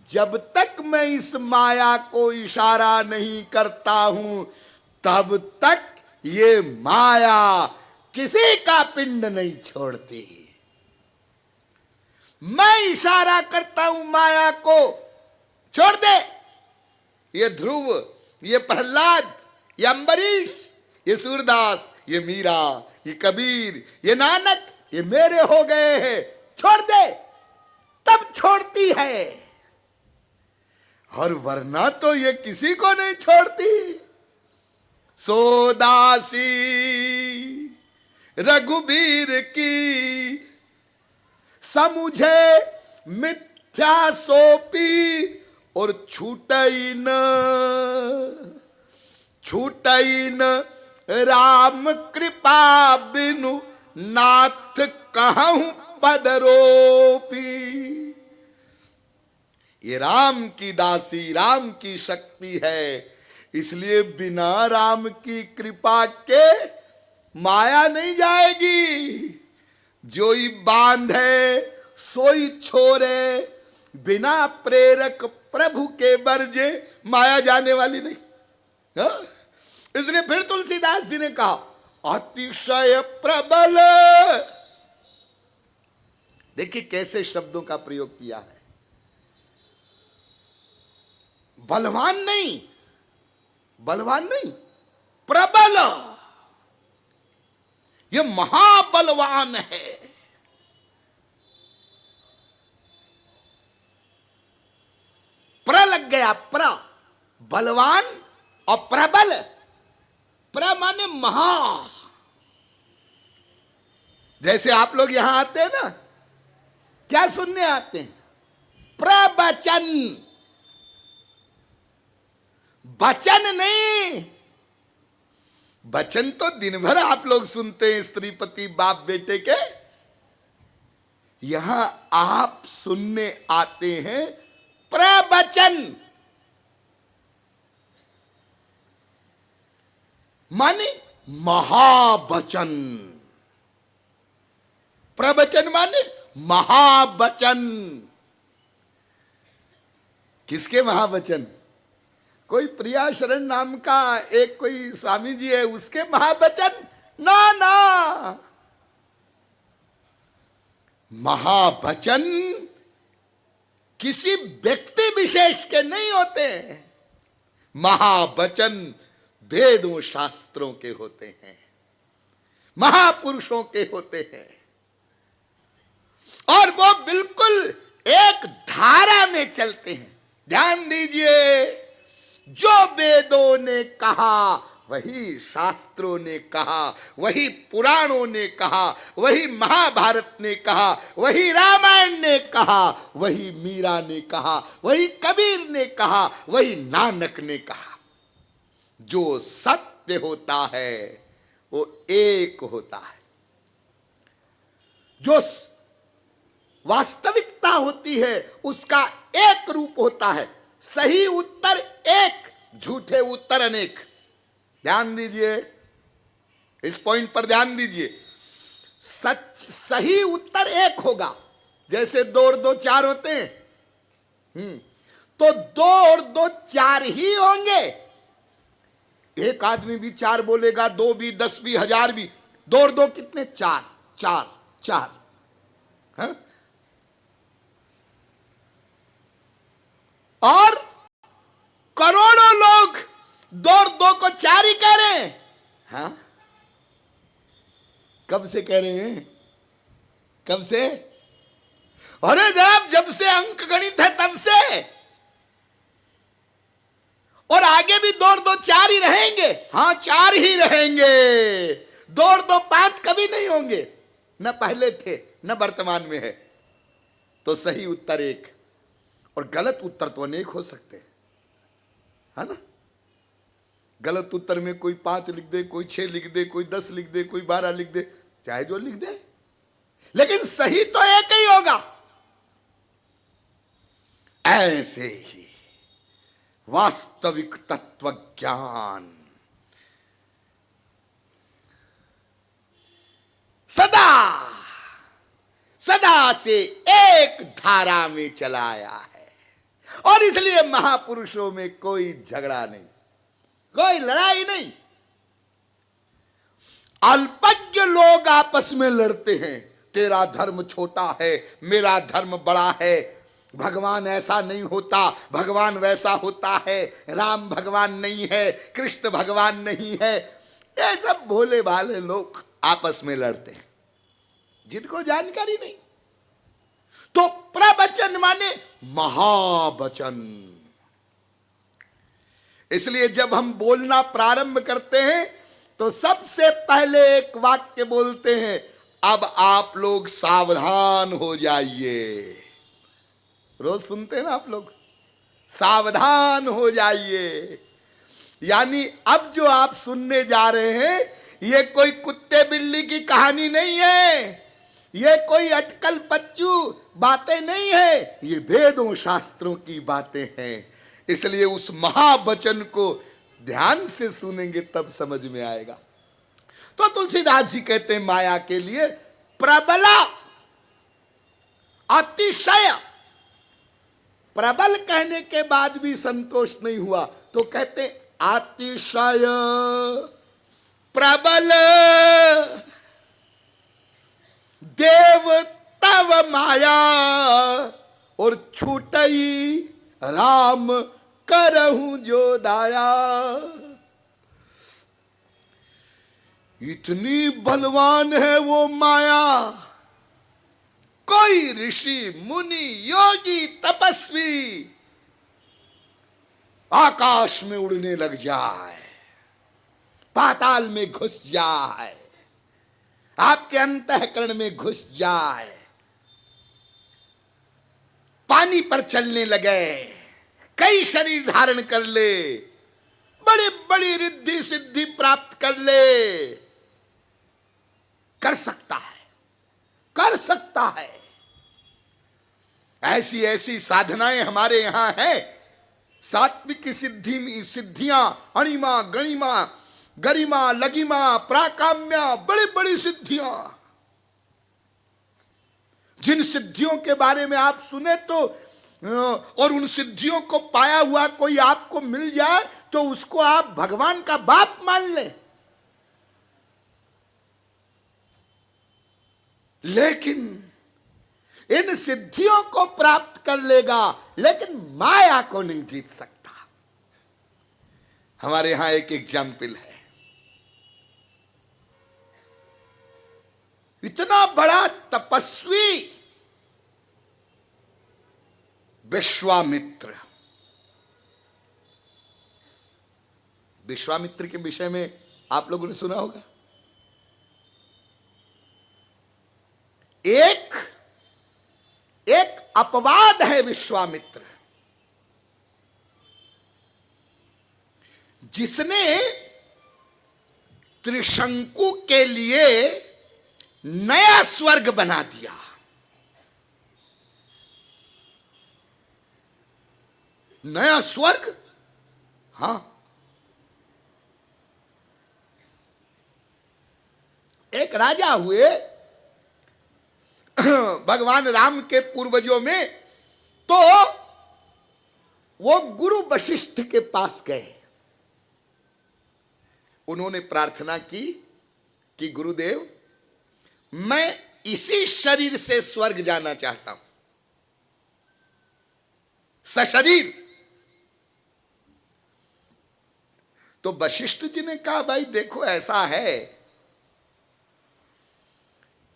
जब तक मैं इस माया को इशारा नहीं करता हूं तब तक ये माया किसी का पिंड नहीं छोड़ती। मैं इशारा करता हूं माया को, छोड़ दे। ये ध्रुव, ये प्रहलाद, ये अम्बरीश, ये सूरदास, ये मीरा, ये कबीर, ये नानक, ये मेरे हो गए हैं, छोड़ दे। तब छोड़ती है, और वरना तो ये किसी को नहीं छोड़ती। सोदासी रघुबीर की समुझे मिथ्या सोपी, और छूटई न राम कृपा बिनु नाथ कहूं पदरोपी। ये राम की दासी, राम की शक्ति है, इसलिए बिना राम की कृपा के माया नहीं जाएगी। जोई बांधे सोई छोरे, बिना प्रेरक प्रभु के बरजे माया जाने वाली नहीं। हा? इसलिए फिर तुलसीदास जी ने कहा अतिशय प्रबल। देखिए कैसे शब्दों का प्रयोग किया है। बलवान नहीं, बलवान नहीं, प्रबल। ये महाबलवान है। प्र लग गया, प्र, बलवान और प्रबल। प्र माने महा। जैसे आप लोग यहां आते हैं ना, क्या सुनने आते हैं? प्रवचन। वचन नहीं। वचन तो दिन भर आप लोग सुनते हैं, स्त्री पति बाप बेटे के। यहां आप सुनने आते हैं प्रवचन, माने महावचन। प्रवचन माने महावचन। किसके महावचन? कोई प्रिया शरण नाम का एक कोई स्वामी जी है, उसके महावचन? ना ना, महावचन किसी व्यक्ति विशेष के नहीं होते। महावचन वेदों शास्त्रों के होते हैं, महापुरुषों के होते हैं, और वो बिल्कुल एक धारा में चलते हैं। ध्यान दीजिए, जो वेदों ने कहा वही शास्त्रों ने कहा, वही पुराणों ने कहा, वही महाभारत ने कहा, वही रामायण ने कहा, वही मीरा ने कहा, वही कबीर ने कहा, वही नानक ने कहा। जो सत्य होता है वो एक होता है। जो वास्तविकता होती है उसका एक रूप होता है। सही उत्तर एक, झूठे उत्तर अनेक। ध्यान दीजिए, इस पॉइंट पर ध्यान दीजिए। सच, सही उत्तर एक होगा। जैसे 2 और 2 4 होते हैं, तो 2 और 2 4 ही होंगे। एक आदमी भी 4 बोलेगा, 2 भी, 10 भी, 1000 भी। 2 और 2 कितने? 4 4 4। हाँ? और करोड़ों लोग 2 और 2 को 4 ही कह रहे हैं। हाँ? कब से कह रहे हैं? कब से? अरे जब से अंक गणित है तब से। और आगे भी 2 और 2 4 ही रहेंगे। हाँ, 4 ही रहेंगे। 2 और 2 5 कभी नहीं होंगे। न पहले थे न वर्तमान में है। तो सही उत्तर एक, और गलत उत्तर तो अनेक हो सकते हैं, है ना? गलत उत्तर में कोई 5 लिख दे, कोई 6 लिख दे, कोई 10 लिख दे, कोई 12 लिख दे, चाहे जो लिख दे, लेकिन सही तो एक ही होगा। ऐसे ही वास्तविक तत्व ज्ञान सदा सदा से एक धारा में चलाया है। और इसलिए महापुरुषों में कोई झगड़ा नहीं, कोई लड़ाई नहीं। अल्पज्ञ लोग आपस में लड़ते हैं, तेरा धर्म छोटा है, मेरा धर्म बड़ा है, भगवान ऐसा नहीं होता, भगवान वैसा होता है, राम भगवान नहीं है, कृष्ण भगवान नहीं है। ये सब भोले भाले लोग आपस में लड़ते हैं, जिनको जानकारी नहीं। तो प्रवचन माने महावचन। इसलिए जब हम बोलना प्रारंभ करते हैं तो सबसे पहले एक वाक्य बोलते हैं, अब आप लोग सावधान हो जाइए। रोज सुनते हैं ना आप लोग, सावधान हो जाइए। यानी अब जो आप सुनने जा रहे हैं ये कोई कुत्ते बिल्ली की कहानी नहीं है, ये कोई अटकल पच्चू बातें नहीं है, ये वेदों शास्त्रों की बातें हैं। इसलिए उस महावचन को ध्यान से सुनेंगे तब समझ में आएगा। तो तुलसीदास जी कहते हैं माया के लिए प्रबला, अतिशय। प्रबल कहने के बाद भी संतोष नहीं हुआ तो कहते अतिशय प्रबल देव तव माया, और छूटई राम करहूं जो दाया। इतनी बलवान है वो माया, कोई ऋषि मुनि योगी तपस्वी आकाश में उड़ने लग जाए, पाताल में घुस जाए, आपके अंतःकरण में घुस जाए, पानी पर चलने लगे, कई शरीर धारण कर ले, बड़ी बड़ी रिद्धि सिद्धि प्राप्त कर ले, कर सकता है, कर सकता है। ऐसी ऐसी साधनाएं हमारे यहां हैं। सात्विक सिद्धियां, अणिमा गणिमा गरिमा लगिमा प्राकाम्या, बड़ी बड़ी सिद्धियां। जिन सिद्धियों के बारे में आप सुने तो, और उन सिद्धियों को पाया हुआ कोई आपको मिल जाए तो उसको आप भगवान का बाप मान लें। लेकिन इन सिद्धियों को प्राप्त कर लेगा लेकिन माया को नहीं जीत सकता। हमारे यहां एक एग्जाम्पल है, इतना बड़ा तपस्वी विश्वामित्र। विश्वामित्र के विषय में आप लोगों ने सुना होगा। एक अपवाद है विश्वामित्र, जिसने त्रिशंकु के लिए नया स्वर्ग बना दिया। नया स्वर्ग, हां। एक राजा हुए भगवान राम के पूर्वजों में, तो वो गुरु वशिष्ठ के पास गए। उन्होंने प्रार्थना की कि गुरुदेव, मैं इसी शरीर से स्वर्ग जाना चाहता हूं, सशरीर। तो वशिष्ठ जी ने कहा, भाई देखो ऐसा है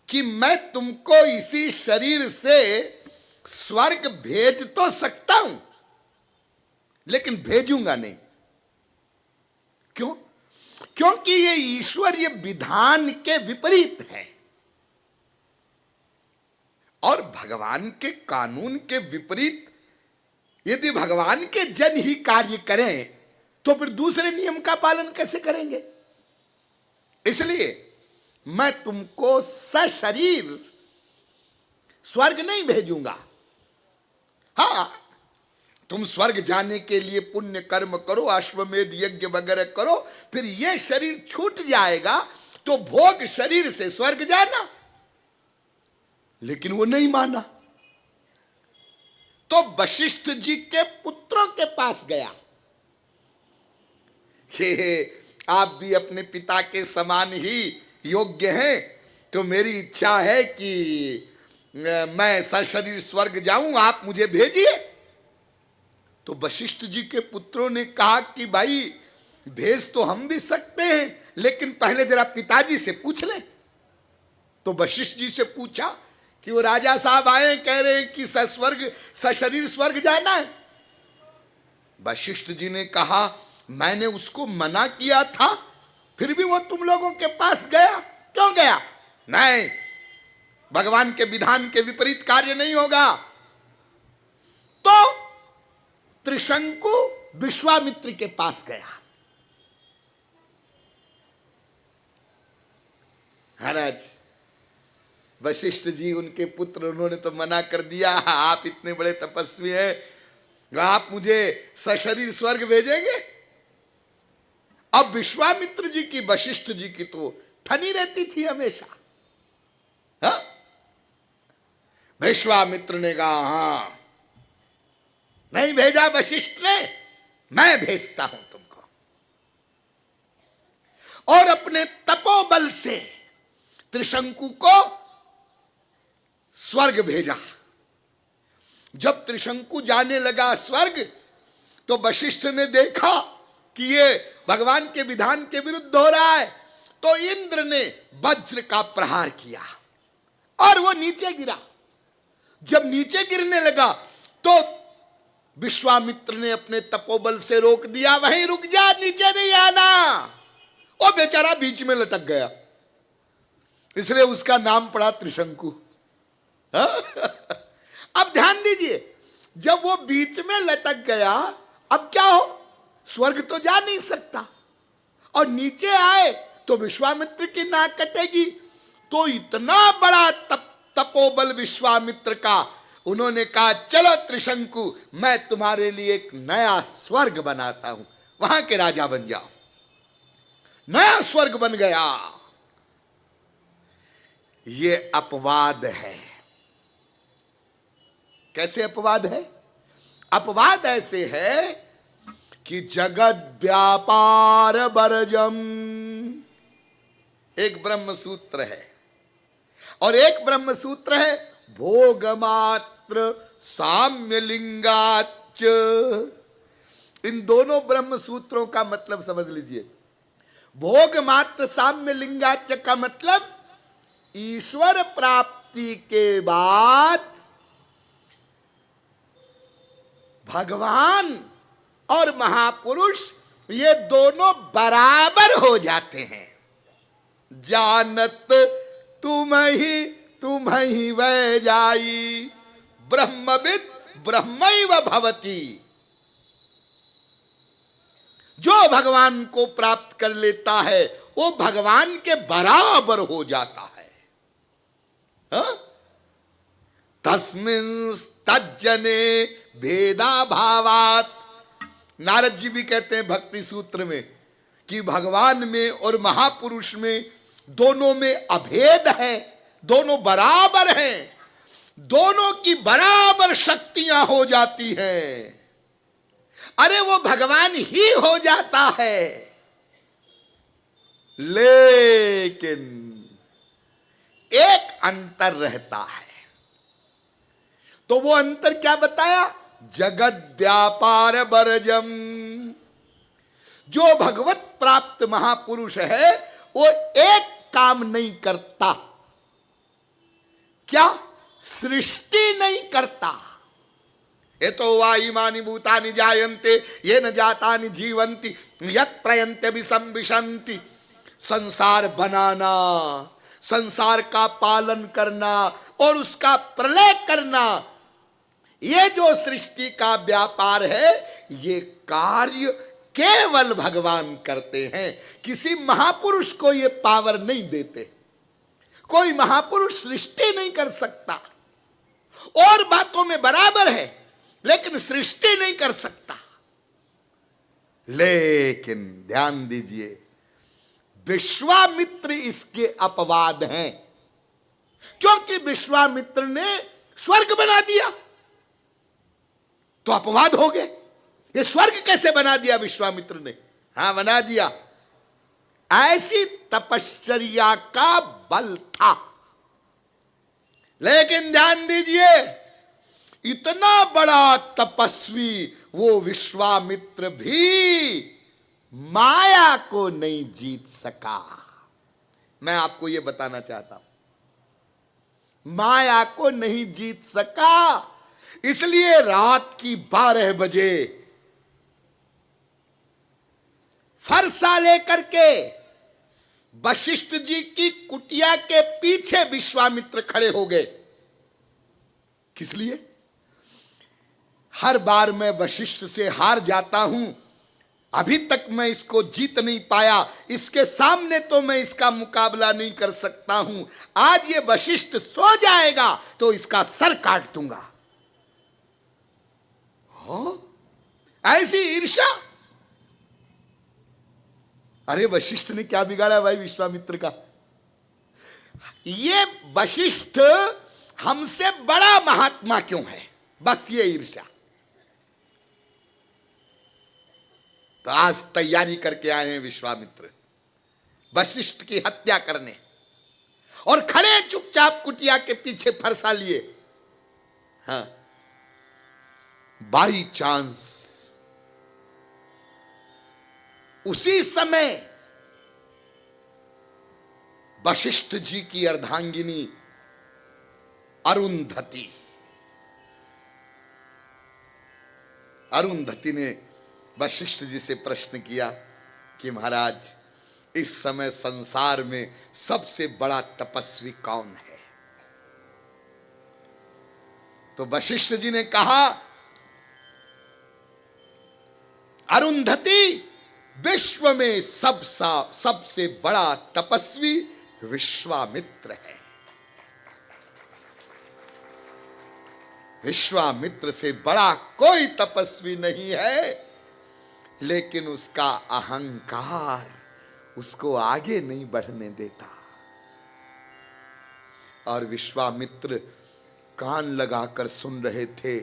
कि मैं तुमको इसी शरीर से स्वर्ग भेज तो सकता हूं लेकिन भेजूंगा नहीं। क्यों? क्योंकि ये ईश्वरीय विधान के विपरीत है, और भगवान के कानून के विपरीत यदि भगवान के जन ही कार्य करें तो फिर दूसरे नियम का पालन कैसे करेंगे? इसलिए मैं तुमको सशरीर स्वर्ग नहीं भेजूंगा। हां, तुम स्वर्ग जाने के लिए पुण्य कर्म करो, अश्वमेध यज्ञ वगैरह करो, फिर यह शरीर छूट जाएगा तो भोग शरीर से स्वर्ग जाना। लेकिन वो नहीं माना। तो वशिष्ठ जी के पुत्रों के पास गया। ये आप भी अपने पिता के समान ही योग्य हैं, तो मेरी इच्छा है कि मैं सशरीर स्वर्ग जाऊं, आप मुझे भेजिए। तो वशिष्ठ जी के पुत्रों ने कहा कि भाई भेज तो हम भी सकते हैं, लेकिन पहले जरा पिताजी से पूछ लें। तो वशिष्ठ जी से पूछा कि वो राजा साहब आए, कह रहे हैं कि सशरीर स्वर्ग जाना है। वशिष्ठ जी ने कहा मैंने उसको मना किया था, फिर भी वो तुम लोगों के पास गया, क्यों गया? नहीं, भगवान के विधान के विपरीत कार्य नहीं होगा। तो त्रिशंकु विश्वामित्र के पास गया। महाराज वशिष्ठ जी उनके पुत्र, उन्होंने तो मना कर दिया, आप इतने बड़े तपस्वी हैं, आप मुझे सशरीर स्वर्ग भेजेंगे? अब विश्वामित्र जी की वशिष्ठ जी की तो ठनी रहती थी हमेशा। हा? विश्वामित्र ने कहा हाँ, नहीं भेजा वशिष्ठ ने, मैं भेजता हूं तुमको। और अपने तपोबल से त्रिशंकु को स्वर्ग भेजा। जब त्रिशंकु जाने लगा स्वर्ग, तो वशिष्ठ ने देखा कि ये भगवान के विधान के विरुद्ध हो रहा है, तो इंद्र ने वज्र का प्रहार किया और वो नीचे गिरा। जब नीचे गिरने लगा तो विश्वामित्र ने अपने तपोबल से रोक दिया, वहीं रुक जा, नीचे नहीं आना। वो बेचारा बीच में लटक गया, इसलिए उसका नाम पड़ा त्रिशंकु। अब ध्यान दीजिए, जब वो बीच में लटक गया, अब क्या हो? स्वर्ग तो जा नहीं सकता, और नीचे आए तो विश्वामित्र की नाक कटेगी। तो इतना बड़ा तपोबल विश्वामित्र का, उन्होंने कहा चलो त्रिशंकु, मैं तुम्हारे लिए एक नया स्वर्ग बनाता हूं, वहां के राजा बन जाओ। नया स्वर्ग बन गया। ये अपवाद है। कैसे अपवाद है? अपवाद ऐसे है कि जगत व्यापार बरजम, एक ब्रह्म सूत्र है, और एक ब्रह्म सूत्र है भोग मात्र साम्य लिंगाच। इन दोनों ब्रह्म सूत्रों का मतलब समझ लीजिए। भोग मात्र साम्य लिंगाच का मतलब ईश्वर प्राप्ति के बाद भगवान और महापुरुष ये दोनों बराबर हो जाते हैं। जानत तुम ही वह जाई, ब्रह्मविद ब्रह्मैव भवति। जो भगवान को प्राप्त कर लेता है वो भगवान के बराबर हो जाता है। तस्मिन् तज्जने भेदा भावात। नारद जी भी कहते हैं भक्ति सूत्र में कि भगवान में और महापुरुष में दोनों में अभेद है, दोनों बराबर हैं, दोनों की बराबर शक्तियां हो जाती हैं। अरे वो भगवान ही हो जाता है, लेकिन एक अंतर रहता है। तो वो अंतर क्या बताया? जगत व्यापार बरजम। जो भगवत प्राप्त महापुरुष है वो एक काम नहीं करता। क्या? सृष्टि नहीं करता। ये तो वा इमानि भूतानि जायन्ते ये न जातानि जीवन्ति यत् प्रयन्ते विसंविशन्ति। संसार बनाना, संसार का पालन करना और उसका प्रलय करना, ये जो सृष्टि का व्यापार है, ये कार्य केवल भगवान करते हैं। किसी महापुरुष को ये पावर नहीं देते। कोई महापुरुष सृष्टि नहीं कर सकता। और बातों में बराबर है, लेकिन सृष्टि नहीं कर सकता। लेकिन ध्यान दीजिए, विश्वामित्र इसके अपवाद हैं, क्योंकि विश्वामित्र ने स्वर्ग बना दिया। तो अपवाद हो गए। ये स्वर्ग कैसे बना दिया विश्वामित्र ने? हां, बना दिया। ऐसी तपश्चर्या का बल था। लेकिन ध्यान दीजिए, इतना बड़ा तपस्वी वो विश्वामित्र भी माया को नहीं जीत सका। मैं आपको यह बताना चाहता हूं, माया को नहीं जीत सका। इसलिए रात की 12 बजे फरसा लेकर के वशिष्ठ जी की कुटिया के पीछे विश्वामित्र खड़े हो गए। किस लिए? हर बार मैं वशिष्ठ से हार जाता हूं, अभी तक मैं इसको जीत नहीं पाया, इसके सामने तो मैं इसका मुकाबला नहीं कर सकता हूं। आज ये वशिष्ठ सो जाएगा तो इसका सर काट दूंगा। हो, ऐसी ईर्ष्या। अरे वशिष्ठ ने क्या बिगाड़ा भाई विश्वामित्र का? ये वशिष्ठ हमसे बड़ा महात्मा क्यों है, बस ये ईर्ष्या। तो आज तैयारी करके आए हैं विश्वामित्र वशिष्ठ की हत्या करने, और खड़े चुपचाप कुटिया के पीछे फरसा लिए। हाँ, बाई चांस उसी समय वशिष्ठ जी की अर्धांगिनी अरुंधति ने वशिष्ठ जी से प्रश्न किया कि महाराज, इस समय संसार में सबसे बड़ा तपस्वी कौन है? तो वशिष्ठ जी ने कहा, अरुंधति, विश्व में सबसे बड़ा तपस्वी विश्वामित्र है। विश्वामित्र से बड़ा कोई तपस्वी नहीं है, लेकिन उसका अहंकार उसको आगे नहीं बढ़ने देता। और विश्वामित्र कान लगाकर सुन रहे थे।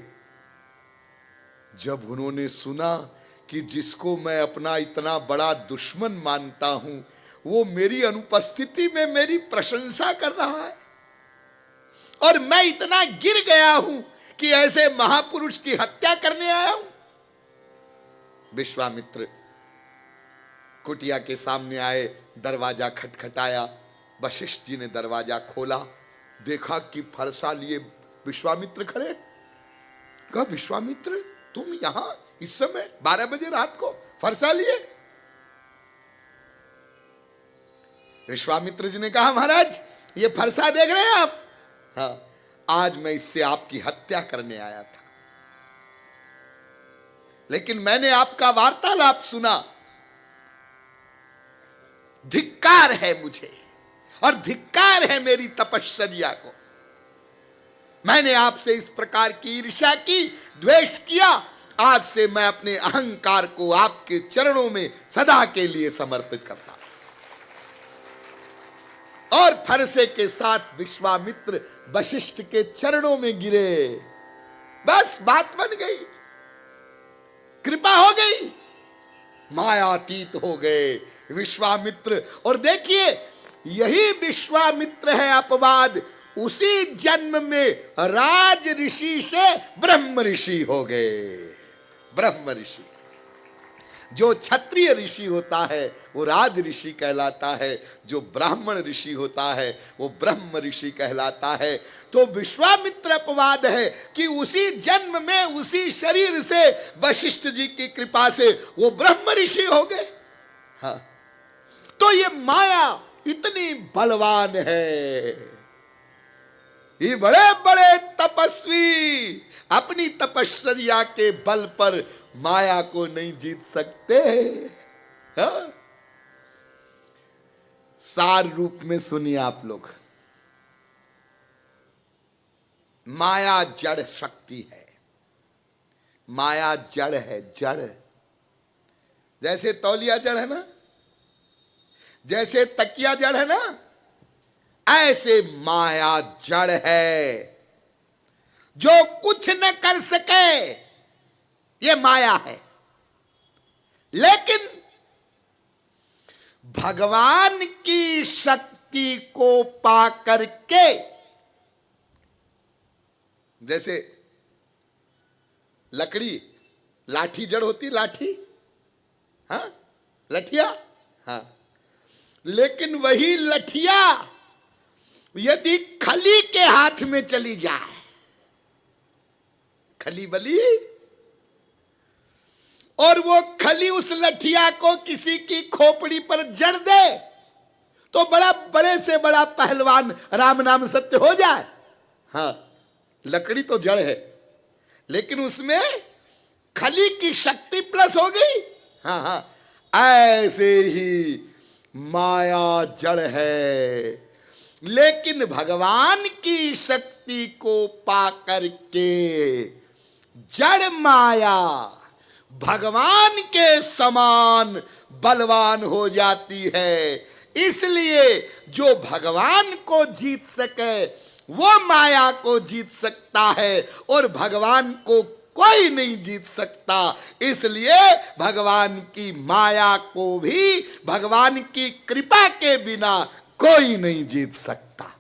जब उन्होंने सुना कि जिसको मैं अपना इतना बड़ा दुश्मन मानता हूं, वो मेरी अनुपस्थिति में मेरी प्रशंसा कर रहा है, और मैं इतना गिर गया हूं कि ऐसे महापुरुष की हत्या करने आया हूं। विश्वामित्र कुटिया के सामने आए, दरवाजा खटखटाया। वशिष्ठ जी ने दरवाजा खोला, देखा कि फरसा लिए विश्वामित्र खड़े। कहा, विश्वामित्र, तुम यहां इस समय 12 बजे रात को फरसा लिए? विश्वामित्र जी ने कहा, महाराज, ये फरसा देख रहे हैं आप? हाँ, आज मैं इससे आपकी हत्या करने आया था, लेकिन मैंने आपका वार्तालाप सुना। धिक्कार है मुझे, और धिक्कार है मेरी तपश्चर्या को। मैंने आपसे इस प्रकार की ईर्ष्या की, द्वेष किया। आज से मैं अपने अहंकार को आपके चरणों में सदा के लिए समर्पित करता हूं। और फरसे के साथ विश्वामित्र वशिष्ठ के चरणों में गिरे। बस बात बन गई, कृपा हो गई, मायातीत हो गए विश्वामित्र। और देखिए, यही विश्वामित्र है अपवाद, उसी जन्म में राज ऋषि से ब्रह्म ऋषि हो गए। ब्रह्म ऋषि, जो क्षत्रिय ऋषि होता है वो राज ऋषि कहलाता है, जो ब्राह्मण ऋषि होता है वो ब्रह्म ऋषि कहलाता है। तो विश्वामित्र अपवाद है कि उसी जन्म में, उसी शरीर से, वशिष्ठ जी की कृपा से वो ब्रह्म ऋषि हो गए। हाँ, तो ये माया इतनी बलवान है। ये बड़े बड़े तपस्वी अपनी तपश्चर्या के बल पर माया को नहीं जीत सकते। हाँ? सार रूप में सुनिए आप लोग, माया जड़ शक्ति है। माया जड़ है, जड़। जैसे तौलिया जड़ है ना, जैसे तकिया जड़ है ना, ऐसे माया जड़ है, जो कुछ न कर सके ये माया है। लेकिन भगवान की शक्ति को पा करके, जैसे लकड़ी, लाठी जड़ होती, लाठी, हाँ, लठिया, हाँ, लेकिन वही लठिया यदि खली के हाथ में चली जाए, खली बली, और वो खली उस लठिया को किसी की खोपड़ी पर जड़ दे, तो बड़ा बड़े से बड़ा पहलवान राम नाम सत्य हो जाए। हाँ, लकड़ी तो जड़ है, लेकिन उसमें खली की शक्ति प्लस हो गई। हाँ हाँ, ऐसे ही माया जड़ है, लेकिन भगवान की शक्ति को पा करके जड़ माया भगवान के समान बलवान हो जाती है। इसलिए जो भगवान को जीत सके वो माया को जीत सकता है, और भगवान को कोई नहीं जीत सकता। इसलिए भगवान की माया को भी भगवान की कृपा के बिना कोई नहीं जीत सकता।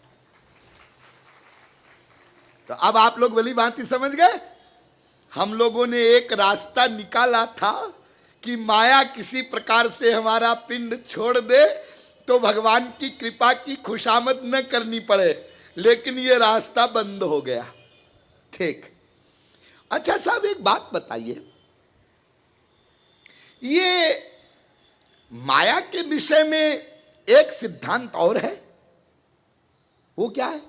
तो अब आप लोग भली भांति समझ गए। हम लोगों ने एक रास्ता निकाला था कि माया किसी प्रकार से हमारा पिंड छोड़ दे तो भगवान की कृपा की खुशामद न करनी पड़े, लेकिन ये रास्ता बंद हो गया। ठीक, अच्छा साहब एक बात बताइए, ये माया के विषय में एक सिद्धांत और है, वो क्या है?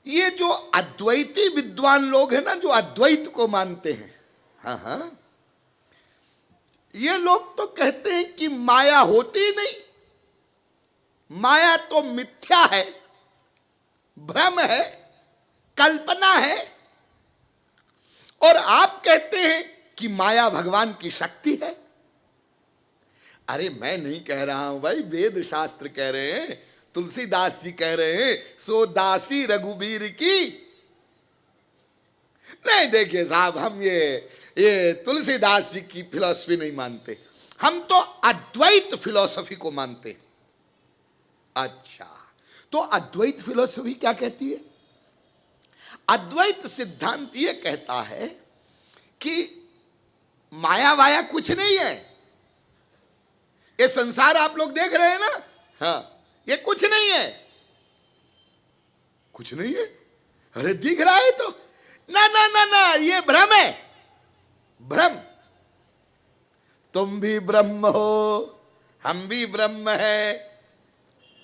ये जो अद्वैती विद्वान लोग हैं ना, जो अद्वैत को मानते हैं, हाँ हाँ, ये लोग तो कहते हैं कि माया होती नहीं, माया तो मिथ्या है, भ्रम है, कल्पना है। और आप कहते हैं कि माया भगवान की शक्ति है। अरे मैं नहीं कह रहा हूं भाई, वेद शास्त्र कह रहे हैं, तुलसीदास जी कह रहे हैं, सो दासी रघुबीर की। नहीं देखिए साहब, हम ये तुलसीदास जी की फिलॉसफी नहीं मानते, हम तो अद्वैत फिलॉसफी को मानते। अच्छा, तो अद्वैत फिलॉसफी क्या कहती है? अद्वैत सिद्धांत ये कहता है कि माया वाया कुछ नहीं है। ये संसार आप लोग देख रहे हैं ना, हाँ, ये कुछ नहीं है, कुछ नहीं है। अरे दिख रहा है तो, ना ना ना ना, ये भ्रम है, भ्रम। तुम भी ब्रह्म हो, हम भी ब्रह्म है,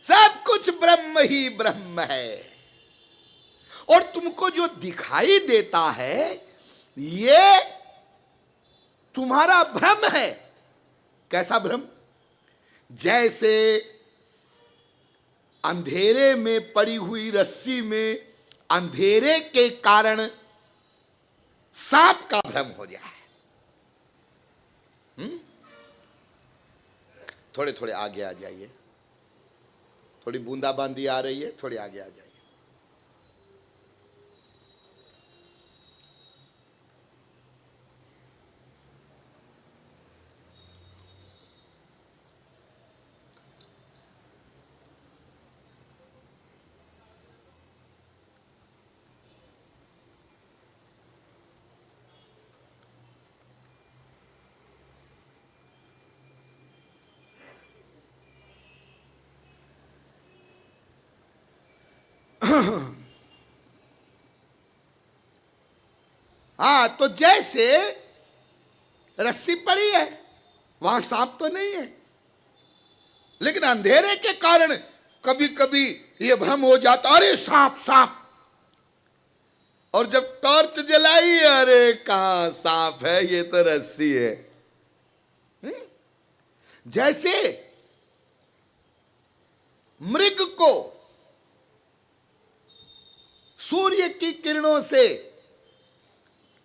सब कुछ ब्रह्म ही ब्रह्म है। और तुमको जो दिखाई देता है ये तुम्हारा भ्रम है। कैसा भ्रम? जैसे अंधेरे में पड़ी हुई रस्सी में अंधेरे के कारण सांप का भ्रम हो जाए। थोड़े थोड़े आगे आ जाइए, थोड़ी बूंदाबांदी आ रही है, थोड़ी आगे आ जाइए। हाँ, तो जैसे रस्सी पड़ी है, वहां सांप तो नहीं है, लेकिन अंधेरे के कारण कभी कभी ये भ्रम हो जाता, अरे सांप सांप। और जब टॉर्च जलाई, अरे कहां सांप है, ये तो रस्सी है। जैसे मृग को सूर्य की किरणों से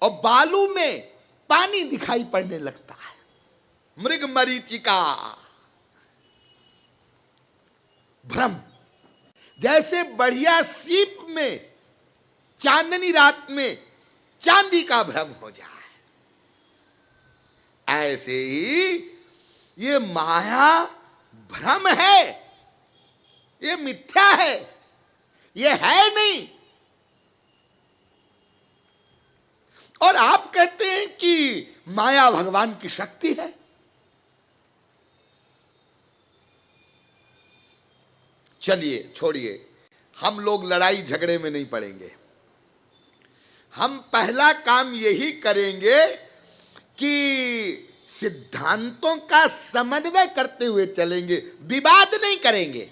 और बालू में पानी दिखाई पड़ने लगता है, मृग मरीचिका, भ्रम। जैसे बढ़िया सीप में चांदनी रात में चांदी का भ्रम हो जाए। ऐसे ही ये माया भ्रम है, ये मिथ्या है, ये है नहीं। और आप कहते हैं कि माया भगवान की शक्ति है। चलिए छोड़िए, हम लोग लड़ाई झगड़े में नहीं पड़ेंगे। हम पहला काम यही करेंगे कि सिद्धांतों का समन्वय करते हुए चलेंगे, विवाद नहीं करेंगे।